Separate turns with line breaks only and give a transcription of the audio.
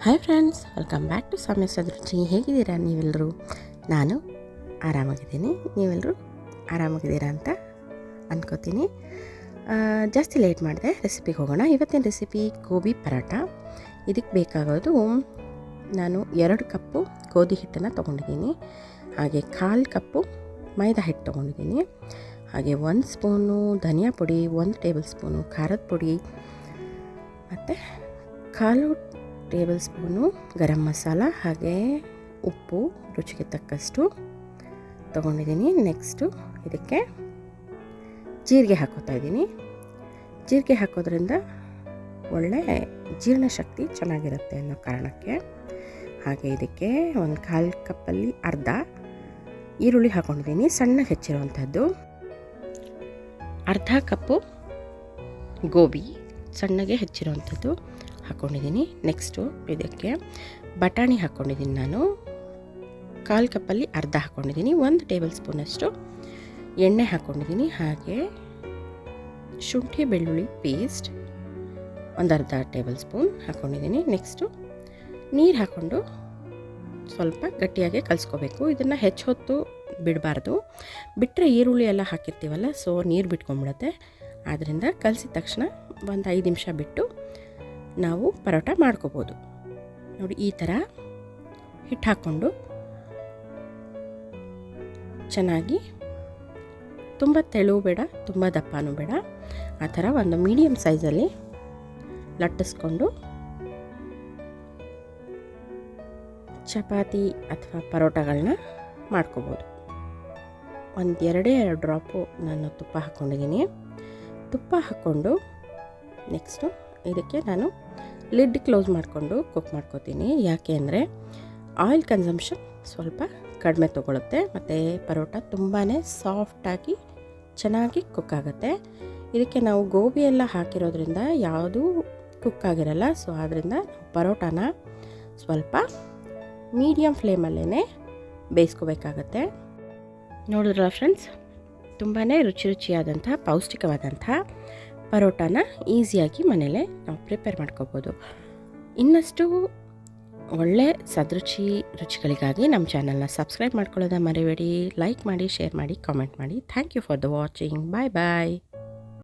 Hi friends, welcome back to Samaya Sadruchi. ಹೇಗಿದ್ದೀರಾ ನೀವೆಲ್ಲರೂ? ನಾನು ಆರಾಮಾಗಿದ್ದೀನಿ, ನೀವೆಲ್ಲರೂ ಆರಾಮಾಗಿದ್ದೀರಾ ಅಂತ ಅಂದ್ಕೋತೀನಿ. ಜಾಸ್ತಿ ಲೇಟ್ ಮಾಡಿದೆ, ರೆಸಿಪಿಗೆ ಹೋಗೋಣ. ಇವತ್ತಿನ ರೆಸಿಪಿ ಗೋಬಿ ಪರಾಟ. ಇದಕ್ಕೆ ಬೇಕಾಗೋದು ನಾನು 2 ಕಪ್ಪು ಗೋಧಿ ಹಿಟ್ಟನ್ನು ತೊಗೊಂಡಿದ್ದೀನಿ, ಹಾಗೆ 1/4 ಕಪ್ಪು ಮೈದಾ ಹಿಟ್ಟು ತೊಗೊಂಡಿದ್ದೀನಿ, ಹಾಗೆ 1 ಸ್ಪೂನು ಧನಿಯಾ ಪುಡಿ, 1 ಟೇಬಲ್ ಸ್ಪೂನು ಖಾರದ ಪುಡಿ, ಮತ್ತು 1/4 ಟೇಬಲ್ ಸ್ಪೂನು ಗರಂ ಮಸಾಲ, ಹಾಗೆ ಉಪ್ಪು ರುಚಿಗೆ ತಕ್ಕಷ್ಟು ತೊಗೊಂಡಿದ್ದೀನಿ. ನೆಕ್ಸ್ಟು ಇದಕ್ಕೆ ಜೀರಿಗೆ ಹಾಕೋತಾ ಇದ್ದೀನಿ. ಜೀರಿಗೆ ಹಾಕೋದ್ರಿಂದ ಒಳ್ಳೆ ಜೀರ್ಣಶಕ್ತಿ ಚೆನ್ನಾಗಿರುತ್ತೆ ಅನ್ನೋ ಕಾರಣಕ್ಕೆ. ಹಾಗೆ ಇದಕ್ಕೆ 1/4 ಕಪ್ಪಲ್ಲಿ ಅರ್ಧ ಈರುಳ್ಳಿ ಹಾಕ್ಕೊಂಡಿದ್ದೀನಿ, ಸಣ್ಣಗೆ ಹೆಚ್ಚಿರುವಂಥದ್ದು. ಅರ್ಧ ಕಪ್ಪು ಗೋಬಿ ಸಣ್ಣಗೆ ಹೆಚ್ಚಿರುವಂಥದ್ದು ಹಾಕ್ಕೊಂಡಿದ್ದೀನಿ. ನೆಕ್ಸ್ಟು ಇದಕ್ಕೆ ಬಟಾಣಿ ಹಾಕ್ಕೊಂಡಿದ್ದೀನಿ. ನಾನು 1/4 ಕಪ್ಪಲ್ಲಿ ಅರ್ಧ ಹಾಕ್ಕೊಂಡಿದ್ದೀನಿ. 1 ಟೇಬಲ್ ಸ್ಪೂನಷ್ಟು ಎಣ್ಣೆ ಹಾಕ್ಕೊಂಡಿದ್ದೀನಿ. ಹಾಗೆ ಶುಂಠಿ ಬೆಳ್ಳುಳ್ಳಿ ಪೇಸ್ಟ್ 1/2 ಟೇಬಲ್ ಸ್ಪೂನ್ ಹಾಕ್ಕೊಂಡಿದ್ದೀನಿ. ನೆಕ್ಸ್ಟು ನೀರು ಹಾಕ್ಕೊಂಡು ಸ್ವಲ್ಪ ಗಟ್ಟಿಯಾಗಿ ಕಲಿಸ್ಕೋಬೇಕು. ಇದನ್ನು ಹೆಚ್ಚು ಹೊತ್ತು ಬಿಡಬಾರ್ದು, ಬಿಟ್ಟರೆ ಈರುಳ್ಳಿ ಎಲ್ಲ ಹಾಕಿರ್ತೀವಲ್ಲ, ಸೊ ನೀರು ಬಿಟ್ಕೊಂಡ್ಬಿಡುತ್ತೆ. ಆದ್ದರಿಂದ ಕಲಸಿದ ತಕ್ಷಣ ಒಂದು 5 ನಿಮಿಷ ಬಿಟ್ಟು ನಾವು ಪರೋಟ ಮಾಡ್ಕೋಬೋದು. ನೋಡಿ, ಈ ಥರ ಹಿಟ್ಟು ಹಾಕ್ಕೊಂಡು ಚೆನ್ನಾಗಿ, ತುಂಬ ತೆಳು ಬೇಡ, ತುಂಬ ದಪ್ಪನೂ ಬೇಡ, ಆ ಥರ ಒಂದು ಮೀಡಿಯಮ್ ಸೈಜಲ್ಲಿ ಲಟ್ಟಿಸ್ಕೊಂಡು ಚಪಾತಿ ಅಥವಾ ಪರೋಟಗಳನ್ನ ಮಾಡ್ಕೋಬೋದು. 2 ಡ್ರಾಪು ನಾನು ತುಪ್ಪ ಹಾಕ್ಕೊಂಡಿದ್ದೀನಿ. ತುಪ್ಪ ಹಾಕ್ಕೊಂಡು ನೆಕ್ಸ್ಟು ಇದಕ್ಕೆ ನಾನು ಲಿಡ್ ಕ್ಲೋಸ್ ಮಾಡಿಕೊಂಡು ಕುಕ್ ಮಾಡ್ಕೋತೀನಿ. ಯಾಕೆ ಅಂದರೆ ಆಯಿಲ್ ಕನ್ಸಂಪ್ಷನ್ ಸ್ವಲ್ಪ ಕಡಿಮೆ ತೊಗೊಳುತ್ತೆ, ಮತ್ತು ಪರೋಟ ತುಂಬಾ ಸಾಫ್ಟಾಗಿ ಚೆನ್ನಾಗಿ ಕುಕ್ ಆಗುತ್ತೆ. ಇದಕ್ಕೆ ನಾವು ಗೋಬಿ ಎಲ್ಲ ಹಾಕಿರೋದ್ರಿಂದ ಯಾವುದೂ ಕುಕ್ ಆಗಿರಲ್ಲ. ಸೊ ಆದ್ದರಿಂದ ಪರೋಟಾನ ಸ್ವಲ್ಪ ಮೀಡಿಯಮ್ ಫ್ಲೇಮಲ್ಲೇ ಬೇಯಿಸ್ಕೋಬೇಕಾಗತ್ತೆ. ನೋಡಿದ್ರಲ್ಲ ಫ್ರೆಂಡ್ಸ್, ತುಂಬಾ ರುಚಿಯಾದಂಥ ಪೌಷ್ಟಿಕವಾದಂಥ ಪರೋಟಾನ ಈಸಿಯಾಗಿ ಮನೇಲೇ ನಾವು ಪ್ರಿಪೇರ್ ಮಾಡ್ಕೋಬೋದು. ಇನ್ನಷ್ಟು ಒಳ್ಳೆ ಸದೃಚಿ ರುಚಿಗಳಿಗಾಗಿ ನಮ್ಮ ಚಾನಲ್ನ ಸಬ್ಸ್ಕ್ರೈಬ್ ಮಾಡ್ಕೊಳ್ಳೋದ ಮರಿಬೇಡಿ. ಲೈಕ್ ಮಾಡಿ, ಶೇರ್ ಮಾಡಿ, ಕಾಮೆಂಟ್ ಮಾಡಿ. Thank you for the watching. Bye bye.